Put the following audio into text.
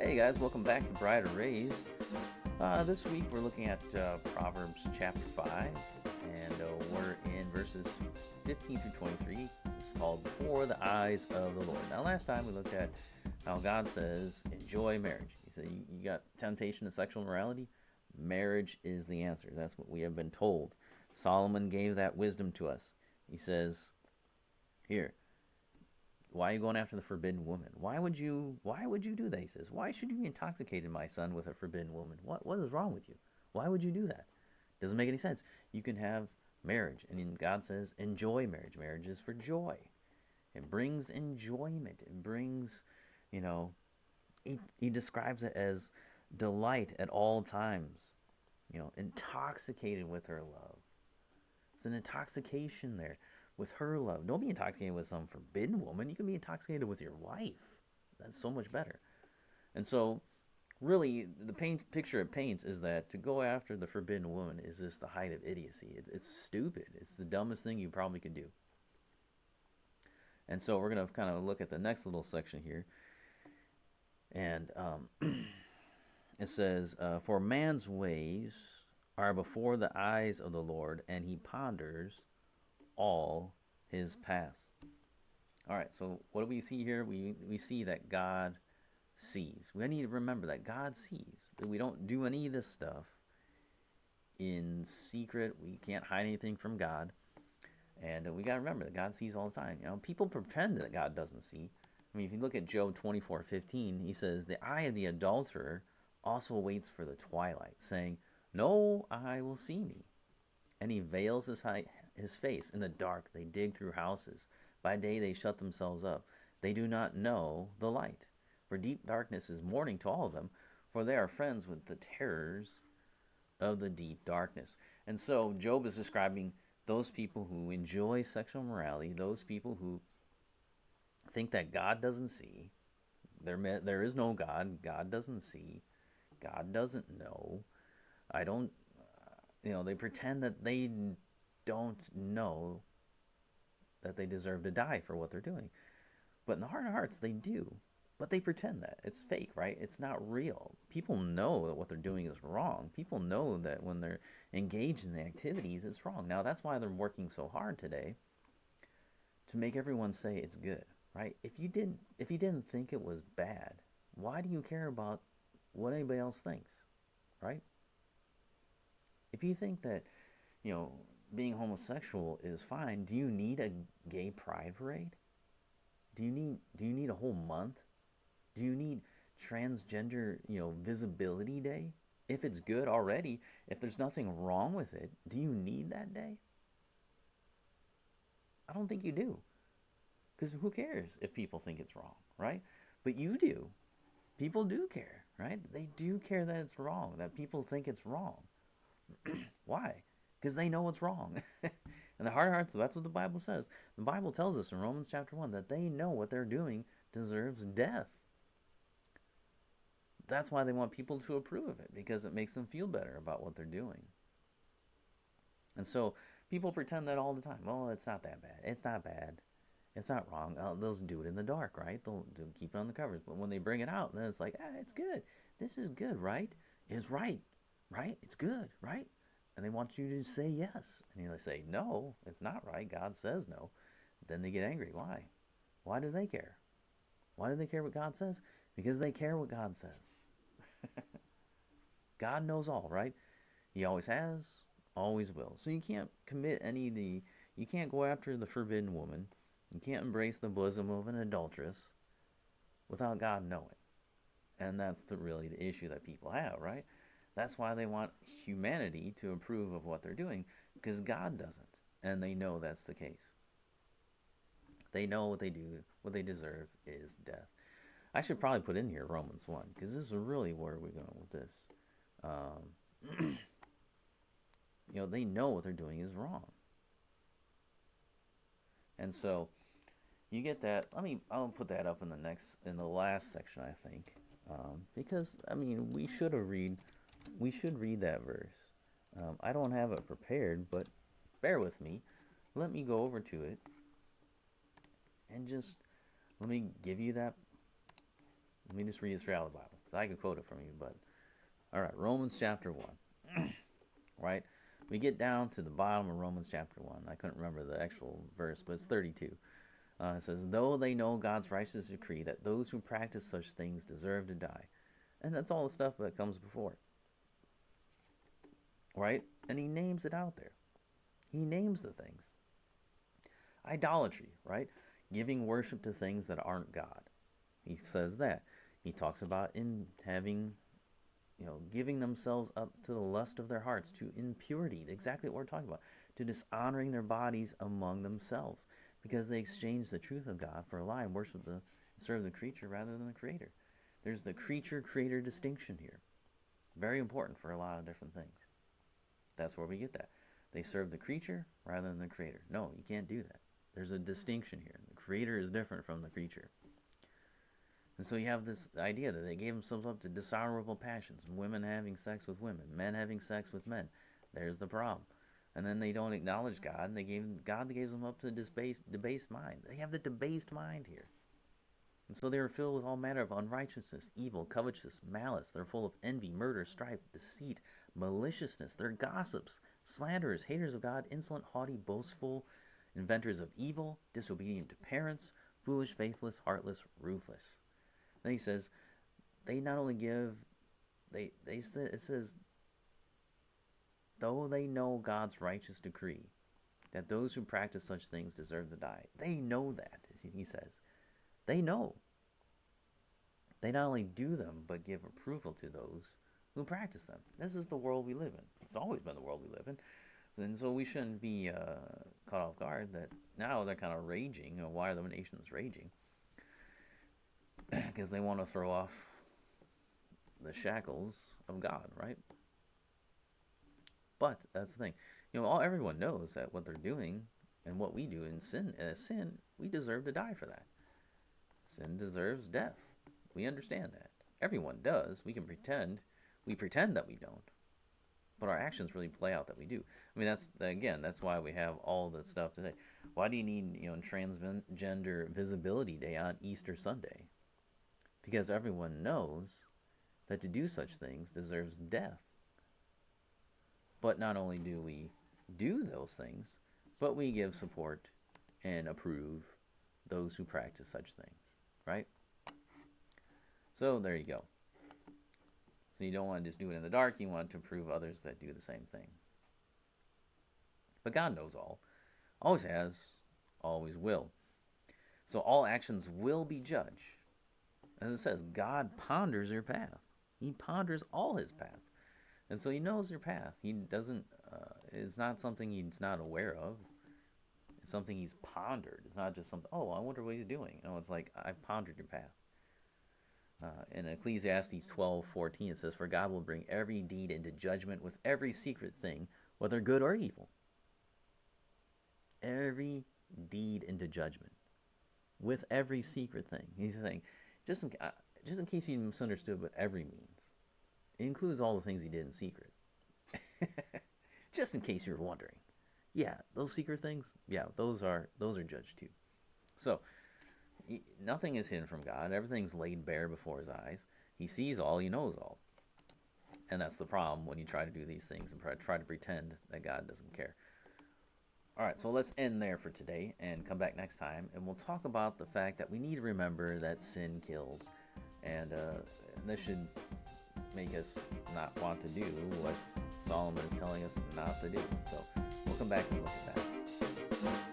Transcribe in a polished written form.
Hey guys, welcome back to Brighter Rays. This week we're looking at Proverbs chapter 5, and we're in verses 15 through 23. It's called Before the Eyes of the Lord. Now, last time we looked at how God says, enjoy marriage. He said, you got temptation to sexual immorality? Marriage is the answer. That's what we have been told. Solomon gave that wisdom to us. He says, here, why are you going after the forbidden woman? Why would you do that? He says, why should you be intoxicated, my son, with a forbidden woman? What is wrong with you? Why would you do that? Doesn't make any sense. You can have marriage, and God says, enjoy marriage. Marriage is for joy. It brings enjoyment. It brings, he describes it as delight at all times. Intoxicated with her love. It's an intoxication there with her love. Don't be intoxicated with some forbidden woman. You can be intoxicated with your wife. That's so much better. And so, really, the picture it paints is that to go after the forbidden woman is just the height of idiocy. It's stupid. It's the dumbest thing you probably could do. And so we're going to kind of look at the next little section here. And it says, for man's ways are before the eyes of the Lord, and he ponders all his paths. All right, so what do we see here? We see that God sees. We need to remember that God sees. That we don't do any of this stuff in secret. We can't hide anything from God. And we got to remember that God sees all the time. People pretend that God doesn't see. I mean, if you look at Job 24:15, he says, the eye of the adulterer also waits for the twilight, saying, no eye will see me. And he veils his face. In the dark they dig through houses. By day they shut themselves up. They do not know the light. For deep darkness is morning to all of them, for they are friends with the terrors of the deep darkness. And so Job is describing those people who enjoy sexual morality, those people who think that God doesn't see. There is no God. God doesn't see. God doesn't know. I don't, they pretend that they don't know that they deserve to die for what they're doing. But in the heart of hearts, they do. But they pretend that. It's fake, right? It's not real. People know that what they're doing is wrong. People know that when they're engaged in the activities, it's wrong. Now, that's why they're working so hard today to make everyone say it's good, right? If you didn't think it was bad, why do you care about what anybody else thinks, right? If you think that, being homosexual is fine, do you need a gay pride parade? Do you need a whole month? Do you need transgender, visibility day? If it's good already, if there's nothing wrong with it, do you need that day? I don't think you do. Because who cares if people think it's wrong, right? But you do. People do care, right? They do care that it's wrong, that people think it's wrong. Why? Because they know it's wrong. In the heart of hearts, that's what the Bible says. The Bible tells us in Romans chapter 1 that they know what they're doing deserves death. That's why they want people to approve of it, because it makes them feel better about what they're doing. And so people pretend that all the time. Oh, it's not that bad. It's not bad. It's not wrong. They'll do it in the dark, right? They'll keep it on the covers. But when they bring it out, then it's like, it's good. This is good, right? It's right. Right? It's good, right? And they want you to say yes. And you say, no, it's not right. God says no. Then they get angry. Why? Why do they care? Why do they care what God says? Because they care what God says. God knows all, right? He always has, always will. So you can't commit you can't go after the forbidden woman. You can't embrace the bosom of an adulteress without God knowing. And that's really the issue that people have, right? That's why they want humanity to approve of what they're doing, because God doesn't. And they know that's the case. They know what they do, what they deserve is death. I should probably put in here Romans 1, because this is really where we're going with this. They know what they're doing is wrong. And so, you get that. I'll put that up in the last section, I think. Because, we should read that verse. I don't have it prepared, but bear with me. Let me go over to it and just let me give you that. Let me just read it straight out of the Bible. So I could quote it from you, but all right, Romans chapter 1. Right? We get down to the bottom of Romans chapter 1. I couldn't remember the actual verse, but it's 32. It says, though they know God's righteous decree that those who practice such things deserve to die. And that's all the stuff that comes before it. Right? And he names it out there. He names the things. Idolatry, right? Giving worship to things that aren't God. He says that. He talks about in having, giving themselves up to the lust of their hearts, to impurity, exactly what we're talking about, to dishonoring their bodies among themselves, because they exchange the truth of God for a lie and serve the creature rather than the Creator. There's the creature-creator distinction here. Very important for a lot of different things. That's where we get that. They serve the creature rather than the Creator. No, you can't do that. There's a distinction here. The Creator is different from the creature. And so you have this idea that they gave themselves up to dishonorable passions, women having sex with women, men having sex with men. There's the problem. And then they don't acknowledge God, and God gave them up to debased mind. They have the debased mind here. And so they are filled with all manner of unrighteousness, evil, covetousness, malice. They're full of envy, murder, strife, deceit, maliciousness. They're gossips, slanderers, haters of God, insolent, haughty, boastful, inventors of evil, disobedient to parents, foolish, faithless, heartless, ruthless. Then he says, they not only give, it says, though they know God's righteous decree, that those who practice such things deserve to die. They know that, he says. They know. They not only do them, but give approval to those who practice them. This is the world we live in. It's always been the world we live in. And so we shouldn't be caught off guard that now they're kind of raging. Why are the nations raging? Because they want to throw off the shackles of God, right? But that's the thing. Everyone knows that what they're doing and what we do in sin, we deserve to die for that. Sin deserves death. We understand that. Everyone does. We pretend that we don't. But our actions really play out that we do. I mean, that's why we have all the stuff today. Why do you need, Transgender Visibility Day on Easter Sunday? Because everyone knows that to do such things deserves death. But not only do we do those things, but we give support and approve those who practice such things, right? So there you go. So you don't want to just do it in the dark. You want to approve others that do the same thing. But God knows all. Always has, always will. So all actions will be judged. As it says, God ponders your path. He ponders all his paths. And so he knows your path. He doesn't, it's not something he's not aware of. It's something he's pondered. It's not just something, I wonder what he's doing. It's like, I pondered your path. In Ecclesiastes 12:14, it says, for God will bring every deed into judgment with every secret thing, whether good or evil. Every deed into judgment with every secret thing. He's saying, just in case you misunderstood what every means, it includes all the things he did in secret. Just in case you were wondering. Yeah, those secret things, those are judged too. So, nothing is hidden from God. Everything's laid bare before his eyes. He sees all, he knows all. And that's the problem when you try to do these things and try to pretend that God doesn't care. All right, so let's end there for today and come back next time. And we'll talk about the fact that we need to remember that sin kills. And this should make us not want to do what Solomon is telling us not to do. So we'll come back and look at that.